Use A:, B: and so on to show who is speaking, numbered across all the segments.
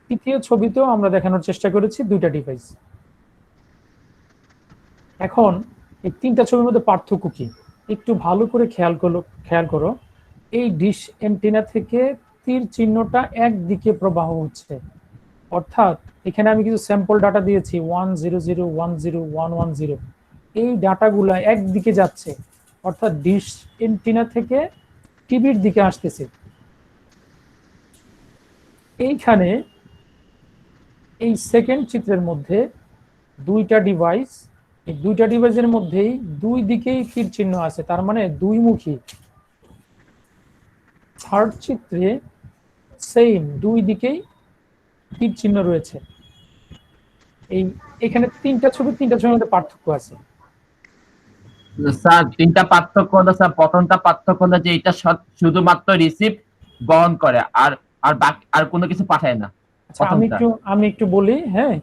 A: তৃতীয় ছবিতেও আমরা দেখানোর চেষ্টা করেছি দুইটা ডিভাইস। এখন এই তিনটা ছবির মধ্যে পার্থক্য কি একটু ভালো করে খেয়াল করো। এই ডিশ অ্যান্টেনা থেকে তীর চিহ্নটা একদিকে প্রবাহ হচ্ছে, অর্থাৎ এখানে আমি কিছু স্যাম্পল ডাটা দিয়েছি 100101110। এই ডাটাগুলা একদিকে যাচ্ছে, অর্থাৎ ডিশ অ্যান্টেনা থেকে টিভির দিকে আসতেছে। এইখানে এই সেকেন্ড চিত্রের মধ্যে দুইটা ডিভাইস, এই দুইটা ডিভাইসের মধ্যেই দুই দিকেই তীর চিহ্ন আছে, তার মানে দুই মুখী। থার্ড চিত্রে সেম দুই দিকেই তীর চিহ্ন রয়েছে। এই এখানে তিনটা ছবির মধ্যে পার্থক্য আছে।
B: স্যার তিনটা পার্থক্য হলো, স্যার প্রথমটা পার্থক্য হলো যে এটা শুধুমাত্র রিসিভ বহন করে, আর আর বাকি আর কোনো কিছু পাঠায় না।
A: আচ্ছা
B: প্রথমটা
A: আমি একটু বলি, হ্যাঁ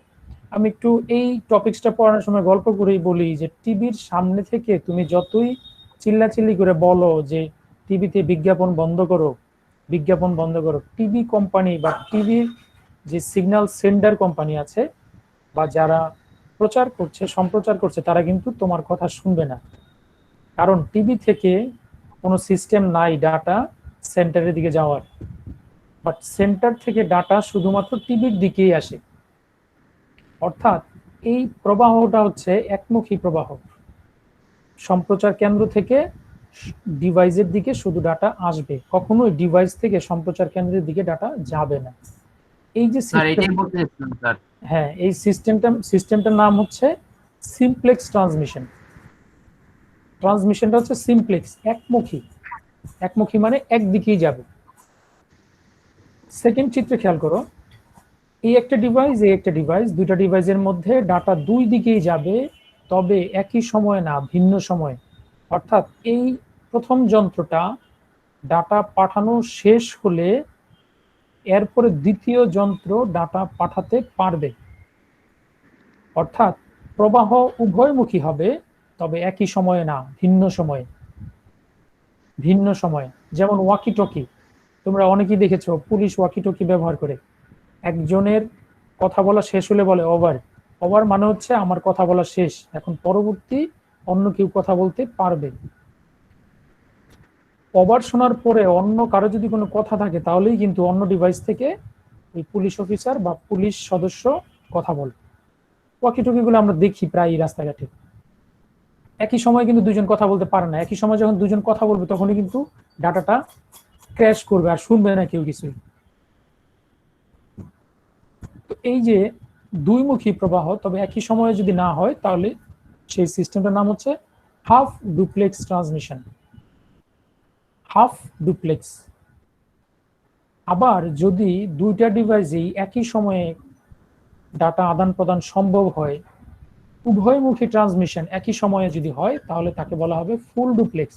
A: আমি একটু এই টপিকসটা পড়ানোর সময় গল্প করেই বলি যে টিভির সামনে থেকে তুমি যতই চিল্লাচিল্লি করে বলো যে টিভিতে বিজ্ঞাপন বন্ধ করো, বিজ্ঞাপন বন্ধ করো, টিভি কোম্পানি বা টিভির যে সিগন্যাল সেন্ডার কোম্পানি আছে বা যারা প্রচার করছে সম্প্রচার করছে তারা কিন্তু তোমার কথা শুনবে না। কারণ টিভি থেকে কোনো সিস্টেম নাই ডাটা সেন্টারের দিকে যাওয়ার, বাট সেন্টার থেকে ডাটা শুধুমাত্র টিভির দিকেই আসে। অর্থাৎ এই প্রবাহটা হচ্ছে একমুখী প্রবাহ, সম্প্রচার কেন্দ্র থেকে ডিভাইসের দিকে শুধু ডাটা আসবে, কখনোই ডিভাইস থেকে সম্প্রচার কেন্দ্রের দিকে ডাটা যাবে না। এই যে
B: স্যার
A: সিস্টেম,
B: এটাই বলতে চাচ্ছিলাম স্যার।
A: হ্যাঁ এই সিস্টেমটার নাম হচ্ছে সিমপ্লেক্স ট্রান্সমিশন। ট্রান্সমিশনটা হচ্ছে সিমপ্লেক্স, একমুখী। একমুখী মানে একদিকেই যাবে। সেকেন্ড চিত্রে খেয়াল করো, এই একটা ডিভাইস, দুইটা ডিভাইসের মধ্যে ডাটা দুই দিকেই যাবে, তবে একই সময়ে না, ভিন্ন সময়ে। অর্থাৎ এই প্রথম যন্ত্রটা ডাটা পাঠানো শেষ হলে এরপরে দ্বিতীয় যন্ত্র ডাটা পাঠাতে পারবে। অর্থাৎ প্রবাহ উভয়মুখী হবে, তবে একই সময়ে না, ভিন্ন সময়ে। ভিন্ন সময়ে, যেমন ওয়াকি টকি, তোমরা অনেকেই দেখেছো পুলিশ ওয়াকি টকি ব্যবহার করে। একজনের কথা বলা শেষ হলে বলে ওভার। ওভার মানে হচ্ছে আমার কথা বলা শেষ, এখন পরবর্তী অন্য কেউ কথা বলতে পারবে। ওভার শোনার পরে অন্য কারো যদি কোনো কথা থাকে তাহলেই কিন্তু অন্য ডিভাইস থেকে ওই পুলিশ অফিসার বা পুলিশ সদস্য কথা বলে। ওয়াকি টকিগুলো আমরা দেখি প্রায় রাস্তাঘাটে। একই সময় কিন্তু দুজন কথা বলতে পারে না, একই সময় যখন দুজন কথা বলবে তখনই কিন্তু ডাটাটা ক্র্যাশ করবে আর শুনবে না কেউ কিছুই। তো এই যে দুইমুখী প্রবাহ তবে একই সময়ে যদি না হয় তাহলে সেই সিস্টেমটার নাম হচ্ছে half duplex transmission. Half duplex. আবার যদি দুইটা ডিভাইসেই একই সময়ে ডাটা আদান প্রদান সম্ভব হয়, উভয়মুখী ট্রান্সমিশন একই সময়ে যদি হয়, তাহলে তাকে বলা হবে ফুল ডুপ্লেক্স।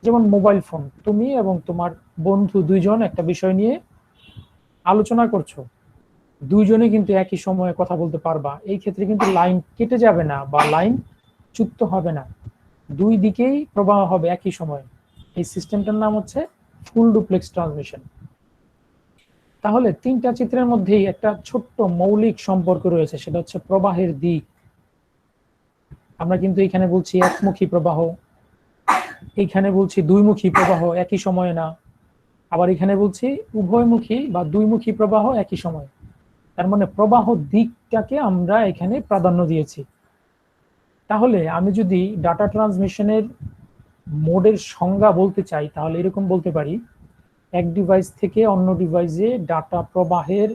A: যেমন মোবাইল ফোন, তুমি এবং তোমার বন্ধু দুইজন একটা বিষয় নিয়ে আলোচনা করছো, দুইজনে কিন্তু একই সময়ে কথা বলতে পারবা, এই ক্ষেত্রে কিন্তু লাইন কেটে যাবে না বা লাইন যুক্ত হবে না, দুই দিকেই প্রবাহ হবে একই সময়ে। এই সিস্টেমটার নাম হচ্ছে ফুল ডুপ্লেক্স ট্রান্সমিশন। তাহলে তিনটা চিত্রের মধ্যেই একটা ছোট্ট মৌলিক সম্পর্ক রয়েছে, সেটা হচ্ছে প্রবাহের দিক। আমরা কিন্তু এখানে বলছি একমুখী প্রবাহ, এইখানে বলছি দুইমুখী প্রবাহ একই সময়ে না, আবার এখানে বলছি উভয়মুখী বা দুইমুখী প্রবাহ একই সময়ে। তার মানে প্রবাহ দিকটাকে আমরা এখানে প্রাধান্য দিয়েছি। তাহলে আমি যদি ডাটা ট্রান্সমিশনের মোডের সংজ্ঞা বলতে চাই তাহলে এরকম বলতে পারি, এক ডিভাইস থেকে অন্য ডিভাইসে ডাটা প্রবাহের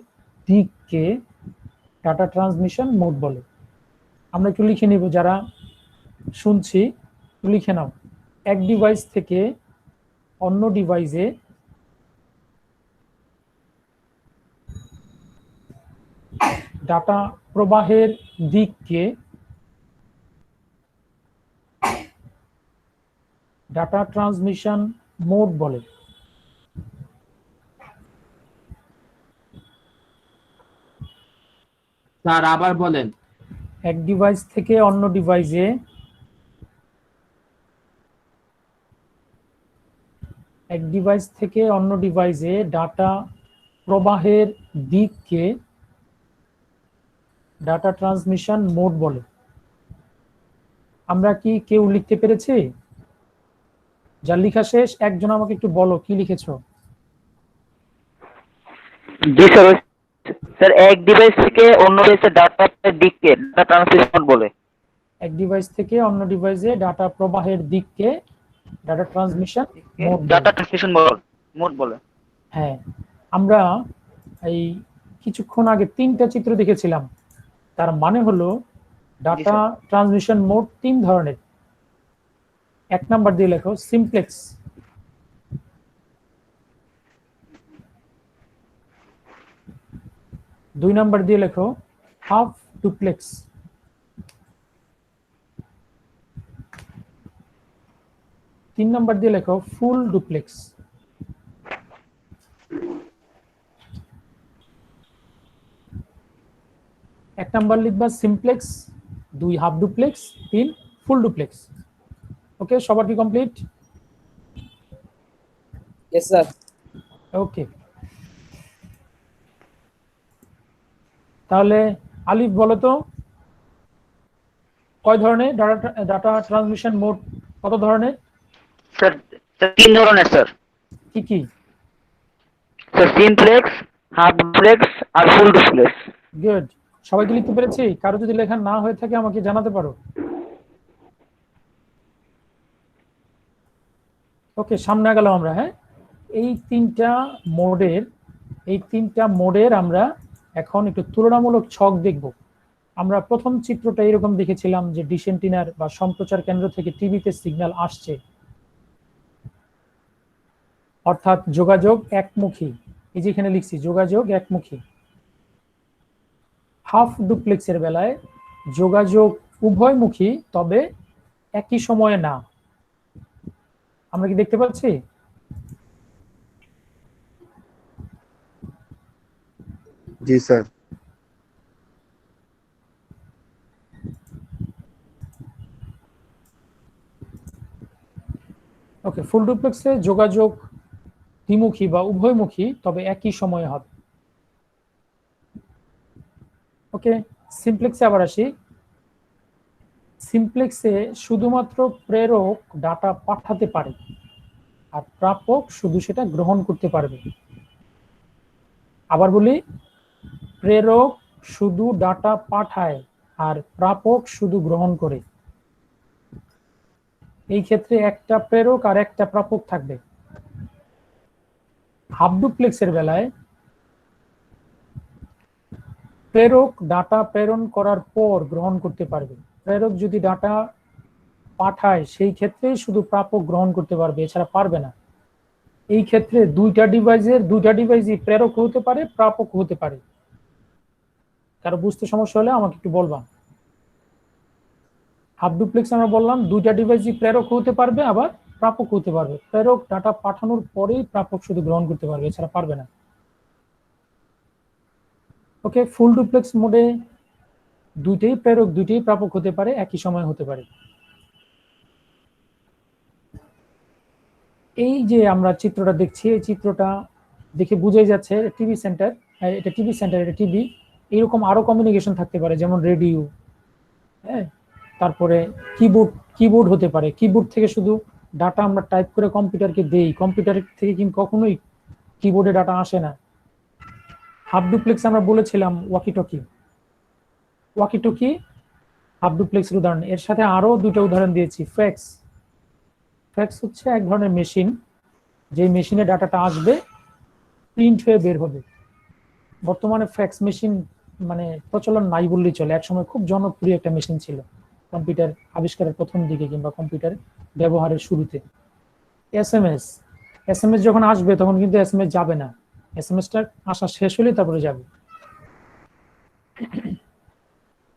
A: দিককে ডাটা ট্রান্সমিশন মোড বলে। আমরা একটু লিখে নিব, যারা শুনছি লিখে নাও। এক ডিভাইস থেকে অন্য ডিভাইসে ডাটা প্রবাহের দিককে ডাটা ট্রান্সমিশন মোড বলে।
B: স্যার আবার বলেন।
A: এক ডিভাইস থেকে অন্য ডিভাইসে ডাটা প্রবাহের দিককে ডাটা ট্রান্সমিশন মোড বলে। আমরা কি কেউ লিখতে পেরেছি? যার লেখা শেষ একজন আমাকে একটু বলো কি লিখেছো।
C: জি স্যার, স্যার এক ডিভাইস থেকে অন্য ডিভাইসে ডাটার দিককে ডাটা ট্রান্সমিশন বলে।
A: এক ডিভাইস থেকে অন্য ডিভাইসে ডাটা প্রবাহের দিককে ডাটা ট্রান্সমিশন মোড বলে।
C: ডাটা ট্রান্সমিশন মোড বলে।
A: হ্যাঁ, আমরা এই কিছুক্ষণ আগে 3টা চিত্র দেখেছিলাম, তার মানে হলো ডাটা ট্রান্সমিশন মোড 3 ধরনের। 1 নাম্বার দিয়ে লেখো সিমপ্লেক্স, 2 নাম্বার দিয়ে লেখো হাফ ডুপ্লেক্স, 3 নাম্বার দিয়ে লেখো ফুল ডুপ্লেক্স। এক নাম্বার লিখবা simplex, 2 half duplex, 3 full duplex. Okay, সবার কি কমপ্লিট?
D: Yes sir.
A: ওকে, তাহলে আলিফ বলো তো কয় ধরনের ডাটা ট্রান্সমিশন মোড, কত ধরনের?
C: স্যার 3 ধরনের স্যার।
A: কি কি?
C: স্যার সিমপ্লেক্স, হাফ ডুপ্লেক্স আর ফুল ডুপ্লেক্স।
A: গুড, সবাইকে লিখতে পেরেছি? কারো যদি লেখা না হয়ে থাকে আমাকে জানাতে পারো। ওকে, সামনে গেলাম আমরা। হ্যাঁ, এই তিনটা মোডের আমরা এখন একটু তুলনামূলক ছক দেখব। আমরা প্রথম চিত্রটা এরকম দেখেছিলাম যে ডিশ অ্যান্টেনার বা সম্প্রচার কেন্দ্র থেকে টিভিতে সিগন্যাল আসছে, অর্থাৎ যোগাযোগ একমুখী। এই যে এখানে লিখছি যোগাযোগ একমুখী। হাফ ডুপ্লেক্সের বেলায় যোগাযোগ উভয়মুখী, তবে একই সময়ে না। আমরা কি দেখতে পাচ্ছি?
E: जी सर।
A: ওকে, ফুল ডুপ্লেক্সে যোগাযোগ দ্বিমুখী বা উভয়মুখী, তবে একই সময়ে হবে। ওকে, সিমপ্লেক্সে আবার আসি। সিমপ্লেক্সে শুধুমাত্র প্রেরক ডাটা পাঠাতে পারে আর প্রাপক শুধু সেটা গ্রহণ করতে পারবে। আবার বলি, প্রেরক শুধু ডাটা পাঠায় আর প্রাপক শুধু গ্রহণ করে। এই ক্ষেত্রে একটা প্রেরক আর একটা প্রাপক থাকবে। হাফ ডুপ্লেক্সের বেলায় প্রেরক ডাটা প্রেরণ করার পর গ্রহণ করতে পারবে। প্রেরক যদি ডাটা পাঠায় সেই ক্ষেত্রে শুধু প্রাপক গ্রহণ করতে পারবে, এছাড়া পারবে না। এই ক্ষেত্রে দুইটা ডিভাইসই প্রেরক হতে পারে, প্রাপক হতে পারে। কারো বুঝতে সমস্যা হলে আমাকে একটু বলবা। হাফ ডুপ্লেক্স আমরা বললাম দুইটা ডিভাইসই প্রেরক হতে পারবে, আবার প্রাপক হতে পারবে। প্রেরক ডাটা পাঠানোর পরেই প্রাপক শুধু গ্রহণ করতে পারবে, এছাড়া পারবে না। ওকে, ফুল ডুপ্লেক্স মোডে দুইটাই প্রেরক দুইটাই প্রাপক হতে পারে, একই সময় হতে পারে। এই যে আমরা চিত্রটা দেখছি, এই চিত্রটা দেখে বুঝাই যাচ্ছে টিভি সেন্টার, এটা টিভি সেন্টার, এটা টিভি। এইরকম আরো কমিউনিকেশন থাকতে পারে, যেমন রেডিও, হ্যাঁ, তারপরে কিবোর্ড হতে পারে। কিবোর্ড থেকে শুধু ডাটা আমরা টাইপ করে কম্পিউটারকে দেই, কম্পিউটার থেকে কিন্তু কখনোই কিবোর্ডে ডাটা আসে না। হাফ ডুপ্লেক্স আমরা বলেছিলাম ওয়াকি টকি হাফ ডুপ্লেক্সের উদাহরণ। এর সাথে আরো দুটো উদাহরণ দিয়েছি। ফ্যাক্স হচ্ছে এক ধরনের মেশিন, যে মেশিনে ডাটাটা আসবে, প্রিন্ট হয়ে বের হবে। বর্তমানে ফ্যাক্স মেশিন মানে প্রচলন নাই বললেই চলে। একসময় খুব জনপ্রিয় একটা মেশিন ছিল কম্পিউটার আবিষ্কারের প্রথম দিকে কিংবা কম্পিউটার ব্যবহারের শুরুতে। এসএমএস যখন আসবে তখন কিন্তু এসএমএস যাবে না, এসএমএসটা আসা শেষ হলেই তারপরে যাবে।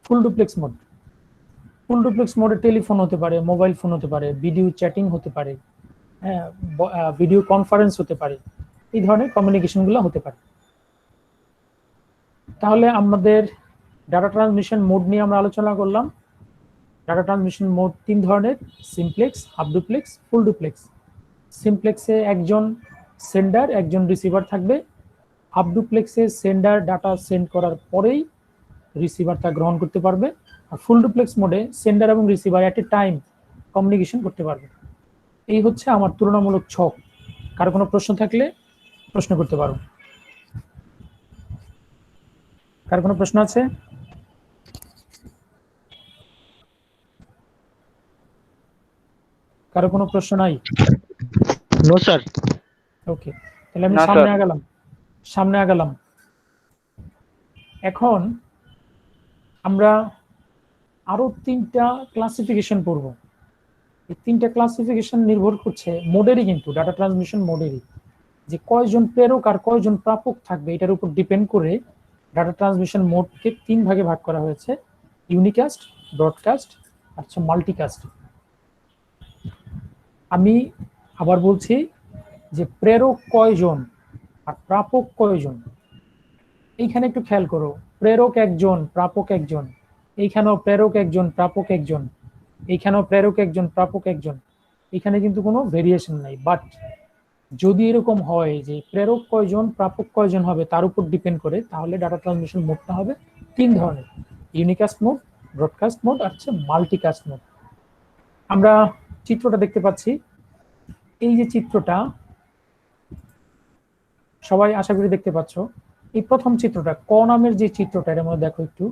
A: ফুল ডুপ্লেক্স মোডে টেলিফোন হতে পারে, মোবাইল ফোন হতে পারে, ভিডিও চ্যাটিং হতে পারে, হ্যাঁ, ভিডিও কনফারেন্স হতে পারে, এই ধরনের কমিউনিকেশন গুলো হতে পারে। তাহলে আমাদের ডাটা ট্রান্সমিশন মোড নিয়ে আমরা আলোচনা করলাম। ডাটা ট্রান্সমিশন মোড 3 ধরনের: simplex, half duplex, full duplex. সিমপ্লেক্সে একজন সেন্ডার একজন রিসিভার থাকবে। হাফ ডুপ্লেক্সে সেন্ডার ডাটা সেন্ড করার পরেই রিসিভার তা গ্রহণ করতে পারবে। আর ফুল ডুপ্লেক্স মোডে সেন্ডার এবং receiver at a time communication করতে পারবে। এই হচ্ছে আমার তুলনামূলক ছক। কারো কোনো প্রশ্ন থাকলে প্রশ্ন করতে পারো। কার কোনো প্রশ্ন আছে? কারো কোনো প্রশ্ন নাই?
D: No sir.
A: ওকে, তাহলে আমি
C: না,
A: সামনে
C: স্যার।
A: আগালাম। এখন আমরা আরো 3টা ক্লাসিফিকেশন পড়ব। এই 3টা ক্লাসিফিকেশন নির্ভর করছে মোডেরই, কিন্তু ডাটা ট্রান্সমিশন মোডেরই, যে কয়জন প্রেরক আর কয়জন প্রাপক থাকবে এটার উপর ডিপেন্ড করে ডাটা ট্রান্সমিশন মোডকে 3 ভাগে ভাগ করা হয়েছে: ইউনিকাস্ট, ব্রডকাস্ট আর মাল্টিকাস্ট। আমি আবার বলছি যে প্রেরক কয়জন আর প্রাপক কয়জন। এইখানে একটু খেয়াল করো, প্রেরক একজন, প্রাপক একজন। এইখানেও প্রেরক একজন, প্রাপক একজন। এইখানেও প্রেরক একজন, প্রাপক একজন। এখানে কিন্তু কোনো ভেরিয়েশন নাই। বাট যদি এরকম হয় যে প্রেরক কয়জন, প্রাপক কয়জন হবে তার উপর ডিপেন্ড করে, তাহলে ডাটা ট্রান্সমিশন মোডটা হবে 3 ধরনের: ইউনিকাস্ট মোড, ব্রডকাস্ট মোড আর মাল্টিকাস্ট মোড। আমরা চিত্রটা দেখতে পাচ্ছি। এই যে চিত্রটা সবাই আশা করি দেখতে পাচ্ছ। এই প্রথম চিত্রটা, ক নামের যে চিত্রটা, এর মধ্যে দেখো একটু,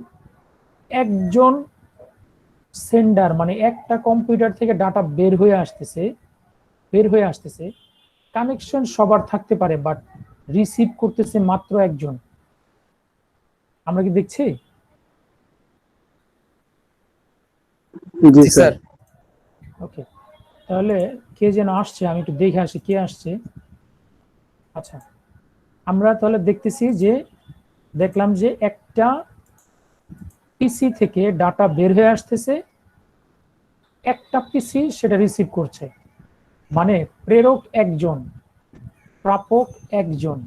A: একজন সেন্ডার মানে একটা কম্পিউটার থেকে ডাটা বের হয়ে আসতেছে। কানেকশন সবার থাকতে পারে, বাট রিসিভ করতেছে মাত্র একজন। আমরা কি দেখছি?
E: জি স্যার।
A: ওকে, তাহলে কে যেন আসছে, আমি একটু দেখে আসি কে আসছে। আচ্ছা, আমরা তাহলে দেখলাম যে একটা পিসি থেকে ডাটা বের হয়ে আসতেছে, একটা পিসি সেটা রিসিভ করছে। মানে প্রেরক একজন, প্রাপক একজন।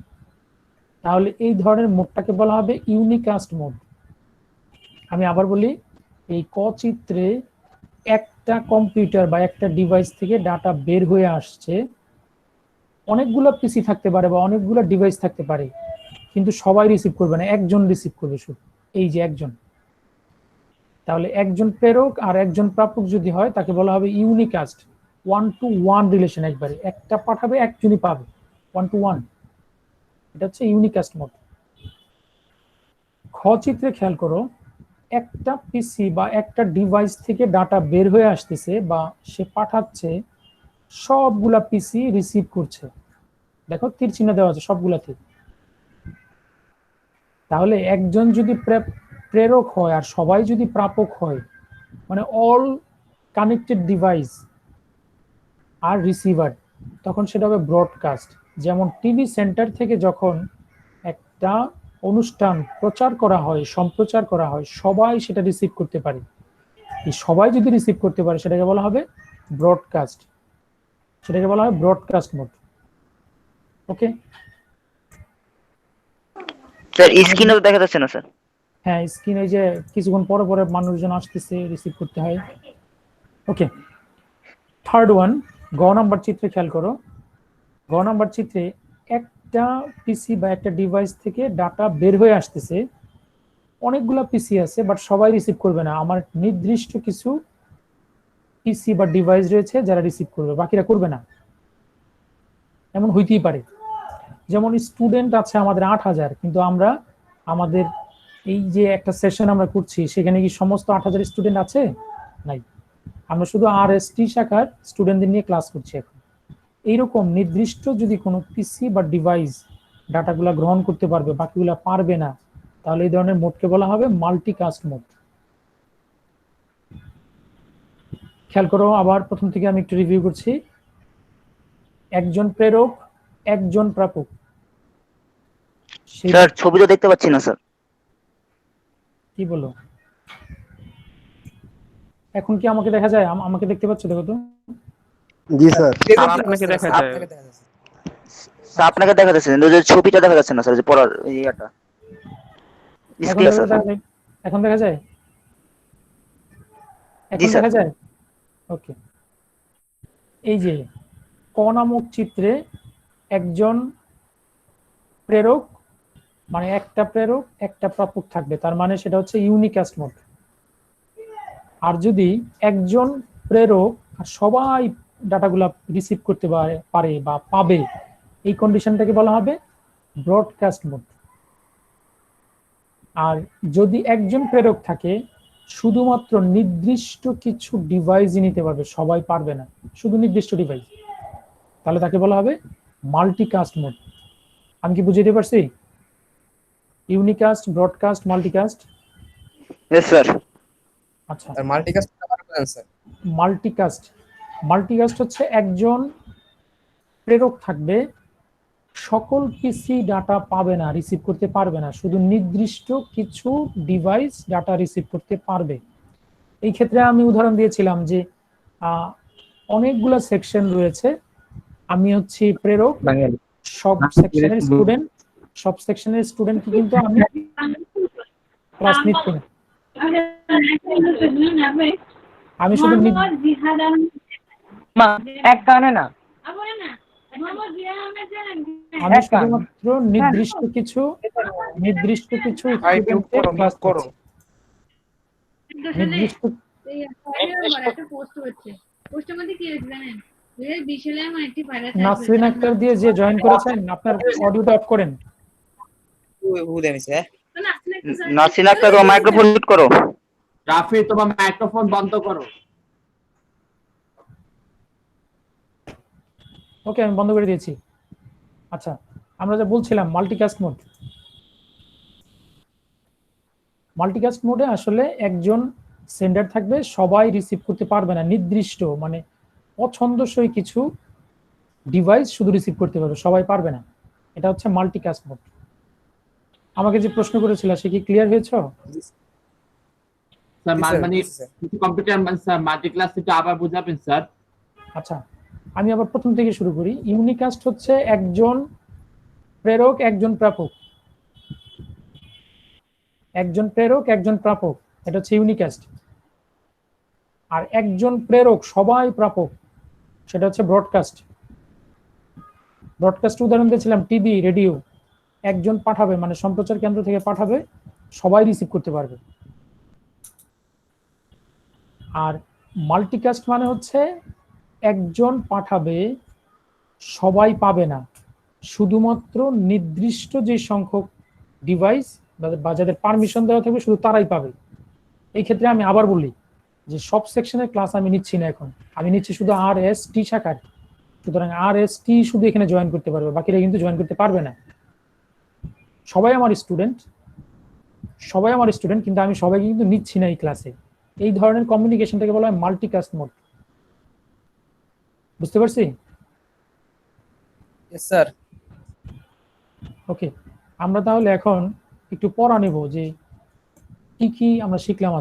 A: তাহলে এই ধরনের মোডটাকে বলা হবে ইউনিকাস্ট মোড। আমি আবার বলি, এই ক চিত্রে একটা কম্পিউটার বা একটা ডিভাইস থেকে ডাটা বের হয়ে আসছে। অনেকগুলো পিসি থাকতে পারে বা অনেকগুলো ডিভাইস থাকতে পারে, কিন্তু সবাই রিসিভ করবে না, একজন রিসিভ করবে শুধু, এই যে একজন। তাহলে একজন প্রেরক আর একজন প্রাপক যদি হয় তাকে বলা হবে ইউনিকাস্ট, 1-to-1 রিলেশন। একবারে একটা পাঠাবে, একজনই পাবে, 1-to-1। এটা হচ্ছে ইউনিকাস্ট মোড। খ চিত্রে খেয়াল করো, একটা পিসি বা একটা ডিভাইস থেকে ডাটা বের হয়ে আসতেছে বা সে পাঠাচ্ছে, সবগুলা পিসি রিসিভ করছে। দেখো তীর চিহ্ন দেওয়া আছে সবগুলাতে। তাহলে একজন যদি প্রেরক হয় আর সবাই যদি প্রাপক হয়, মানে অল কানেক্টেড ডিভাইস আর রিসিভার, তখন সেটা হবে ব্রডকাস্ট। যেমন টিভি সেন্টার থেকে যখন একটা অনুষ্ঠান সম্প্রচার করা হয়, সবাই সেটা রিসিভ করতে পারে। এই সবাই যদি রিসিভ করতে পারে সেটাকে বলা হবে ব্রডকাস্ট, সেটাকে বলা হয় ব্রডকাস্ট মোড। ওকে
C: স্যার স্ক্রিনে তো দেখা যাচ্ছে না স্যার।
A: হ্যাঁ, স্ক্রিনে যে কিছুক্ষণ পরে পরে মানুষজন আসতেছে, রিসিভ করতে হয়। ওকে, থার্ড ওয়ান, গ নাম্বার চিত্রে খেয়াল করো। গ নাম্বার চিত্রে একটা পিসি বা একটা ডিভাইস থেকে ডাটা বের হয়ে আসতেছে, অনেকগুলা পিসি আছে বাট সবাই রিসিভ করবে না। আমার নির্দিষ্ট কিছু পিসি বা ডিভাইস রয়েছে যারা রিসিভ করবে, বাকিরা করবে না। এমন হইতেই পারে। যেমন স্টুডেন্ট আছে আমাদের 8000, কিন্তু আমাদের এই যে একটা সেশন আমরা করছি সেখানে কি সমস্ত 8000 স্টুডেন্ট আছে? নাই। আমরা শুধু RST শাখার স্টুডেন্টদের নিয়ে ক্লাস করছি এখন। এইরকম নির্দিষ্ট যদি কোনো পিসি বা ডিভাইস ডাটাগুলা গ্রহণ করতে পারবে, বাকিগুলা পারবে না, তাহলে এই ধরনের মোডকে বলা হবে মাল্টিকাস্ট মোড। খেয়াল করো, আবার প্রথম থেকে আমি একটু রিভিউ করছি। একজন প্রেরক, একজন প্রাপক।
C: স্যার ছবি তো দেখতে পাচ্ছি না স্যার।
A: কি বলো? এখন কি আমাকে দেখা যায়? আমাকে দেখতে পাচ্ছ? দেখো তো।
E: জি স্যার।
D: আপনাকে দেখা যায়।
C: স্যার আপনাকে দেখা যাচ্ছে না, ওই যে ছবিটা দেখা যাচ্ছে না স্যার, যে পড়ার এই ইয়াটা
A: এখন
C: স্ক্রিন স্যার।
A: দেখা যায়? এখন দেখা যায়?
C: জি
A: এখন
C: স্যার।
A: দেখা যায়? ওকে, এই যে ক নামক চিত্রে একজন প্রেরক মানে একটা প্রেরক একটা প্রাপক থাকবে, তার মানে সেটা হচ্ছে ইউনিকাস্ট মোড। আর যদি একজন প্রেরক আর সবাই ডাটাগুলা রিসিভ করতে পারে বা পাবে, এই কন্ডিশনটাকে বলা হবে ব্রডকাস্ট মোড। আর যদি একজন প্রেরক থাকে, শুধুমাত্র নির্দিষ্ট কিছু ডিভাইসই নিতে পারবে, সবাই পারবে না, শুধু নির্দিষ্ট ডিভাইস, তাহলে তাকে বলা হবে মাল্টিকাস্ট মোড। আমি কি বুঝিয়ে দিতে পারছি? Unicast, broadcast, multicast.
C: Yes sir.
A: আচ্ছা,
F: আর মাল্টিকাস্ট আবার বলেন স্যার।
A: মাল্টিকাস্ট, মাল্টিকাস্ট হচ্ছে একজন প্রেরক থাকবে, সকল পিসি ডাটা পাবে না, রিসিভ করতে পারবে না, শুধু নির্দিষ্ট কিছু ডিভাইস ডাটা রিসিভ করতে পারবে। এই ক্ষেত্রে আমি উদাহরণ দিয়েছিলাম যে অনেকগুলো সেকশন রয়েছে, আমি হচ্ছি প্রেরক, সব সেকশনের স্টুডেন্ট, সব সেকশনের স্টুডেন্টকে কিন্তু আমি ক্লাস নিচ্ছি না, আমি শুধু
D: এক কানে না,
A: আমি শুধুমাত্র নির্দিষ্ট কিছু স্টুডেন্টকে ক্লাস করছি। নির্দিষ্ট নাসরিন আক্তার দিয়ে যে জয়েন করেছেন, আপনার অডিওটা অফ করেন।
C: নাসিন আক্তার, মাইক্রোফোন মিউট করো।
B: রাফি তোমার মাইক্রোফোন বন্ধ করো।
A: ওকে, আমি বন্ধ করে দিয়েছি। আচ্ছা, আমরা যা বলছিলাম মাল্টিকাস্ট মোড। মাল্টিকাস্ট মোডে আসলে একজন সেন্ডার থাকবে, সবাই রিসিভ করতে পারবে না, নির্দিষ্ট মানে পছন্দসই কিছু ডিভাইস শুধু রিসিভ করতে পারবে, সবাই পারবে না। এটা হচ্ছে মাল্টিকাস্ট মোড। আমাকে যে প্রশ্ন করেছিল সে কি ক্লিয়ার হয়েছে?
B: স্যার মানে কম্পিউটার স্যার মাল্টিক্লাস এটা আবার বুঝাবেন স্যার?
A: আচ্ছা, আমি আবার প্রথম থেকে শুরু করি। ইউনিকাস্ট হচ্ছে একজন প্রেরক একজন প্রাপক, একজন প্রেরক একজন প্রাপক, এটা হচ্ছে ইউনিকাস্ট। আর একজন প্রেরক সবাই প্রাপক, সেটা হচ্ছে ব্রডকাস্ট। ব্রডকাস্ট উদাহরণ দিয়েছিলাম টিভি, রেডিও, একজন পাঠাবে মানে সম্প্রচার কেন্দ্র থেকে পাঠাবে, সবাই রিসিভ করতে পারবে। আর মাল্টিকাস্ট মানে হচ্ছে একজন পাঠাবে, সবাই পাবে না, শুধুমাত্র নির্দিষ্ট যে সংখ্যক ডিভাইস বা যাদের পারমিশন দেওয়া থাকবে শুধু তারাই পাবে। এই ক্ষেত্রে আমি আবার বলি যে সব সেকশনের ক্লাস আমি নিচ্ছি না, এখন আমি নিচ্ছি শুধু RST শাখার। সুতরাং RST শুধু এখানে জয়েন করতে পারবে, বাকিরা কিন্তু জয়েন করতে পারবে না। সবাই আমার স্টুডেন্ট, সবাই আমার স্টুডেন্ট, কিন্তু আমি সবাইকে কিন্তু নিচ্ছি না এই ক্লাসে। এই ধরনের কমিউনিকেশনটাকে বলা হয় মাল্টিকাস্ট মোড। বুঝতে পারছি?
F: Yes sir.
A: ওকে, আমরা তাহলে এখন একটু পড়া নেব যে কি কি আমরা শিখলাম আজকে।